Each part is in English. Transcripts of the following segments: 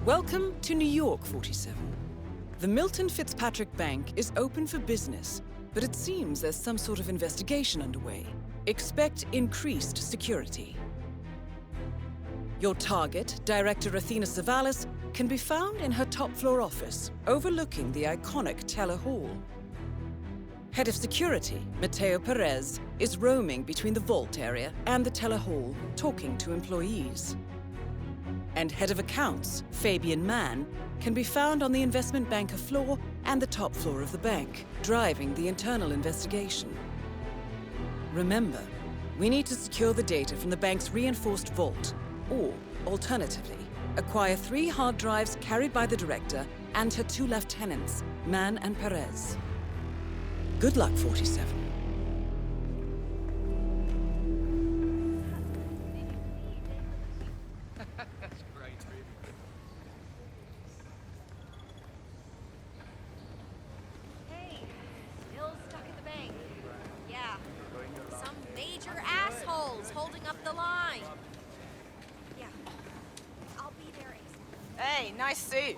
Welcome to New York, 47. The Milton Fitzpatrick Bank is open for business, but it seems there's some sort of investigation underway. Expect increased security. Your target, Director Athena Savalas, can be found in her top-floor office, overlooking the iconic Teller Hall. Head of Security, Mateo Perez, is roaming between the vault area and the Teller Hall, talking to employees. And Head of Accounts, Fabian Mann, can be found on the investment banker floor and the top floor of the bank, driving the internal investigation. Remember, we need to secure the data from the bank's reinforced vault, or, alternatively, acquire 3 hard drives carried by the director and her 2 lieutenants, Mann and Perez. Good luck, 47. Hey, nice suit.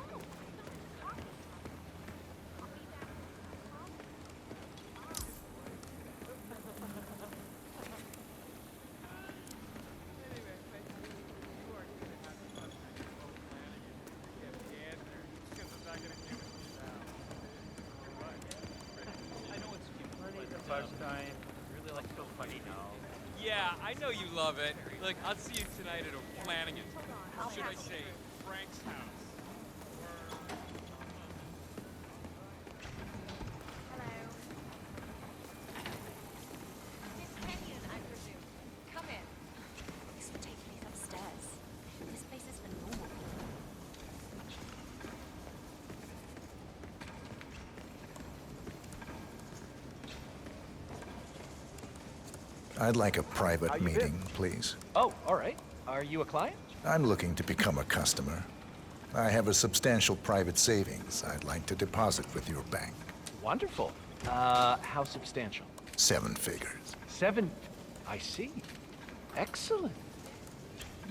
Yeah, I know you love it. Look, I'll see you tonight at O'Flanagan's. Should I say Frank's house? Hello. Miss Kenyon, I presume. Come in. This would take place upstairs. This place is for normal people. I'd like a private meeting, please. Oh, all right. Are you a client? I'm looking to become a customer. I have a substantial private savings I'd like to deposit with your bank. Wonderful. How substantial? 7 figures. 7. I see. Excellent.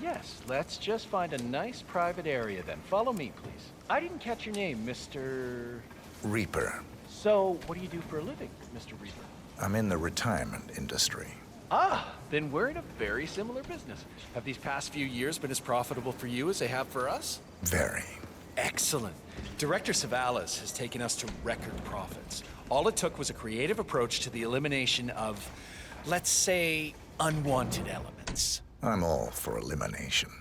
Yes, let's just find a nice private area then. Follow me, please. I didn't catch your name, Mr. Reaper. So, what do you do for a living, Mr. Reaper? I'm in the retirement industry. Ah, then we're in a very similar business. Have these past few years been as profitable for you as they have for us? Very. Excellent. Director Savalas has taken us to record profits. All it took was a creative approach to the elimination of, let's say, unwanted elements. I'm all for elimination.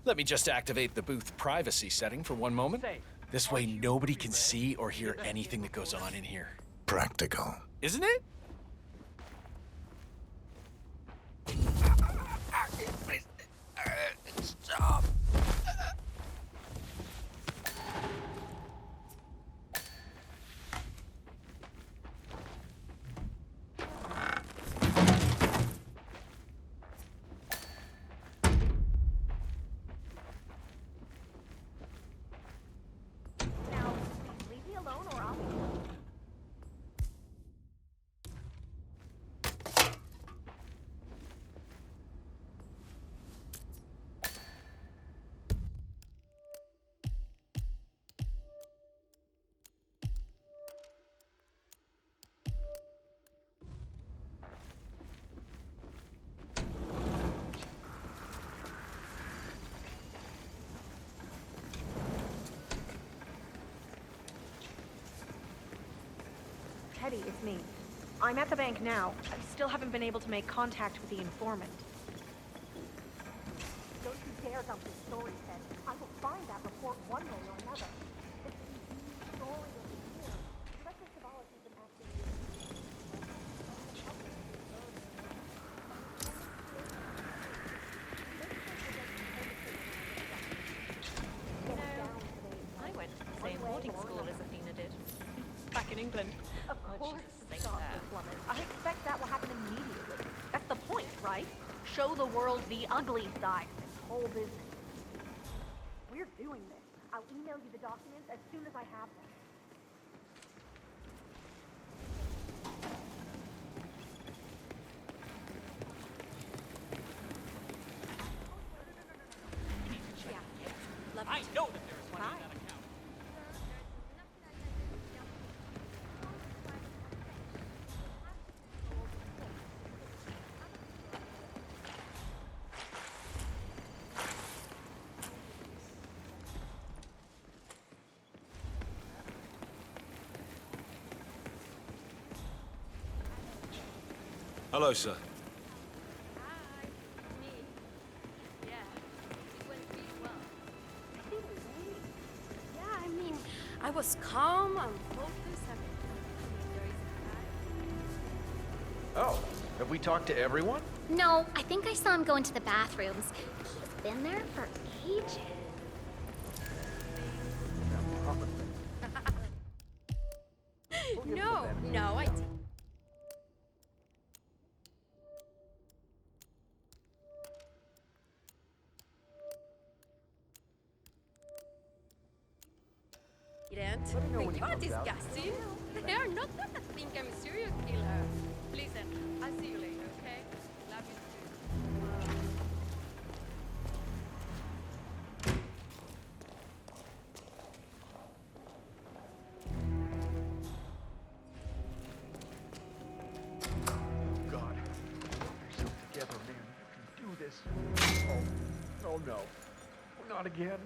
Let me just activate the booth privacy setting for one moment. This way nobody can see or hear anything that goes on in here. Practical. Isn't it? Stop. Now, leave me alone or I'll be... Teddy, it's me. I'm at the bank now. I still haven't been able to make contact with the informant. Don't you dare dump this story, Ted. I will find that report one way or another. It's the story of the year. Director Savalas has been asking you. You know, I went to the same boarding school as Athena did. Back in England. Of course, stop the plummet. I expect that will happen immediately. That's the point, right? Show the world the ugly side of this whole business. We're doing this. I'll email you the documents as soon as I have them. Yeah. Hello, sir. Hi, me. Yeah, it went really well. I think we won. Yeah, I mean, I was calm and focused and very Oh, have we talked to everyone? No, I think I saw him go into the bathrooms. He's been there for ages. No, I didn't. You are disgusting. They are not gonna think I'm a serial killer. Listen, I'll see you later, okay? Love you too. God. Get yourself together, man. You can do this. Oh no. Not again.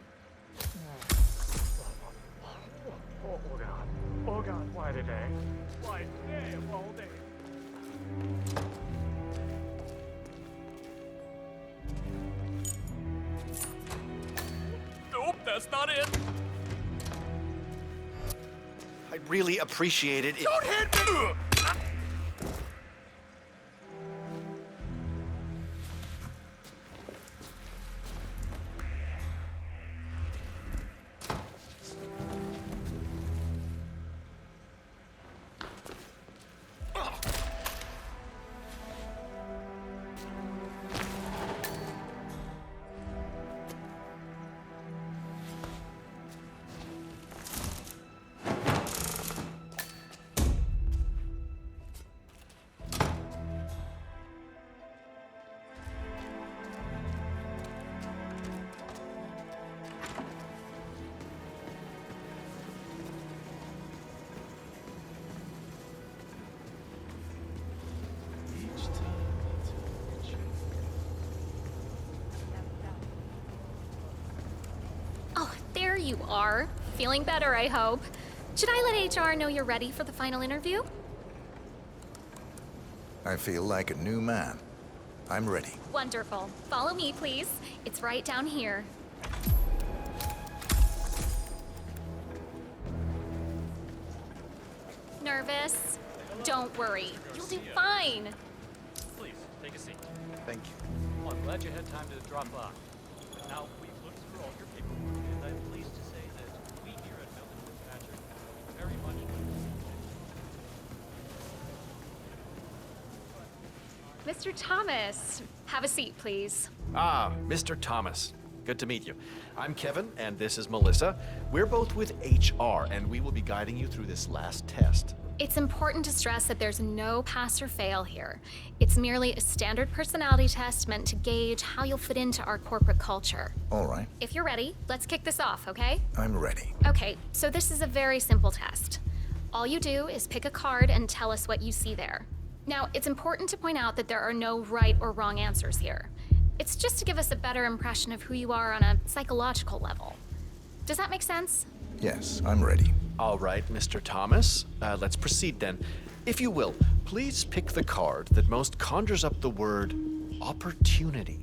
Oh God. Oh God, why today? Why today of all days? Nope, that's not it. I'd really appreciate it if... Don't hit me! Oh, there you are. Feeling better, I hope. Should I let HR know you're ready for the final interview? I feel like a new man. I'm ready. Wonderful. Follow me, please. It's right down here. Nervous? Don't worry. You'll do fine. Please, take a seat. Thank you. Well, I'm glad you had time to drop by. Now, we've looked through all your paperwork, and I'm pleased to say that we here at Milton Fitzpatrick very much Mr. Thomas, have a seat, please. Ah, Mr. Thomas. Good to meet you. I'm Kevin, and this is Melissa. We're both with HR, and we will be guiding you through this last test. It's important to stress that there's no pass or fail here. It's merely a standard personality test meant to gauge how you'll fit into our corporate culture. All right, If you're ready, let's kick this off, okay? I'm ready. Okay, so this is a very simple test. All you do is pick a card and tell us what you see there. Now, it's important to point out that there are no right or wrong answers here. It's just to give us a better impression of who you are on a psychological level. Does that make sense? Yes, I'm ready. All right, Mr. Thomas. Let's proceed then. If you will, please pick the card that most conjures up the word opportunity.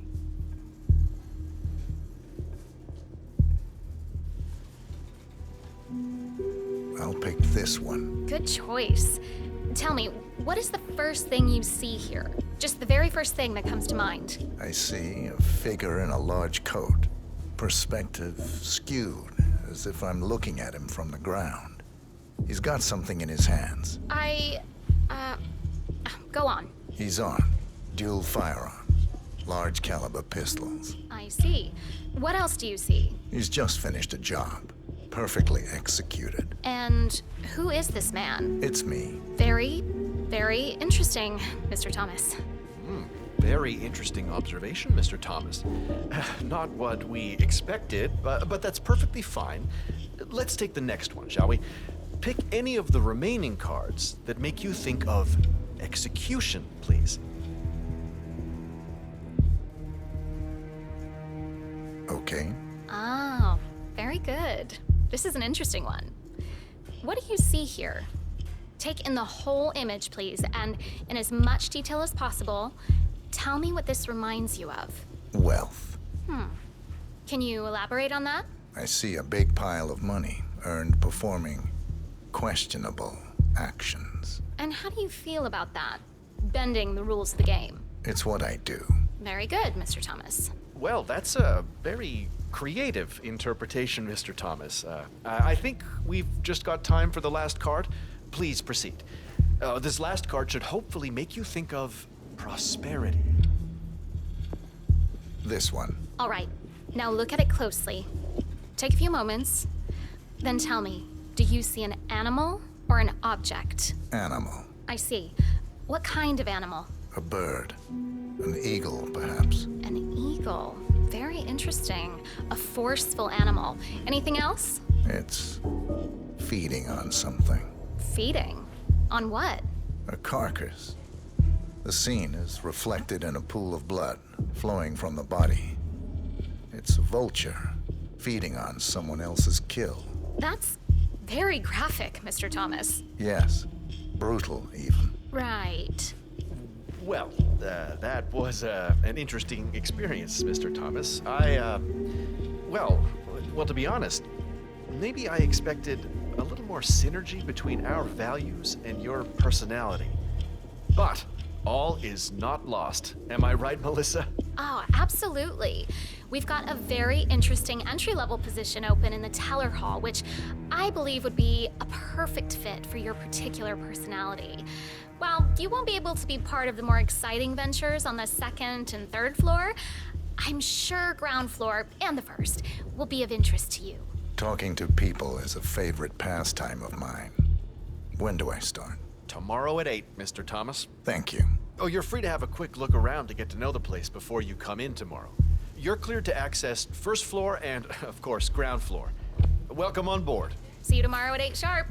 I'll pick this one. Good choice. Tell me, what is the first thing you see here? Just the very first thing that comes to mind. I see a figure in a large coat. Perspective skewed, as if I'm looking at him from the ground. He's got something in his hands. Go on. He's armed. Dual firearms. Large caliber pistols. I see. What else do you see? He's just finished a job. Perfectly executed. And who is this man? It's me. Very, very interesting, Mr. Thomas. Very interesting observation, Mr. Thomas. Not what we expected, but that's perfectly fine. Let's take the next one, shall we? Pick any of the remaining cards that make you think of execution, please. Okay. Oh, very good. This is an interesting one. What do you see here? Take in the whole image, please, and in as much detail as possible, tell me what this reminds you of. Wealth. Can you elaborate on that? I see a big pile of money earned performing questionable actions. And how do you feel about that? Bending the rules of the game. It's what I do. Very good, Mr. Thomas. Well, that's a very creative interpretation, Mr. Thomas. I think we've just got time for the last card. Please proceed. This last card should hopefully make you think of prosperity. This one. All right, now look at it closely. Take a few moments, then tell me, do you see an animal or an object? Animal. I see. What kind of animal? A bird. An eagle, perhaps. An eagle. Very interesting. A forceful animal. Anything else? It's feeding on something. Feeding? On what? A carcass. The scene is reflected in a pool of blood flowing from the body. It's a vulture feeding on someone else's kill. That's very graphic, Mr. Thomas. Yes, brutal even. Right. Well, that was an interesting experience, Mr. Thomas. Well, to be honest, maybe I expected a little more synergy between our values and your personality. But all is not lost. Am I right, Melissa? Oh, absolutely. We've got a very interesting entry-level position open in the teller hall, which I believe would be a perfect fit for your particular personality. While you won't be able to be part of the more exciting ventures on the second and third floor, I'm sure ground floor and the first will be of interest to you. Talking to people is a favorite pastime of mine. When do I start? Tomorrow at 8, Mr. Thomas. Thank you. Oh, you're free to have a quick look around to get to know the place before you come in tomorrow. You're cleared to access first floor and, of course, ground floor. Welcome on board. See you tomorrow at 8 sharp.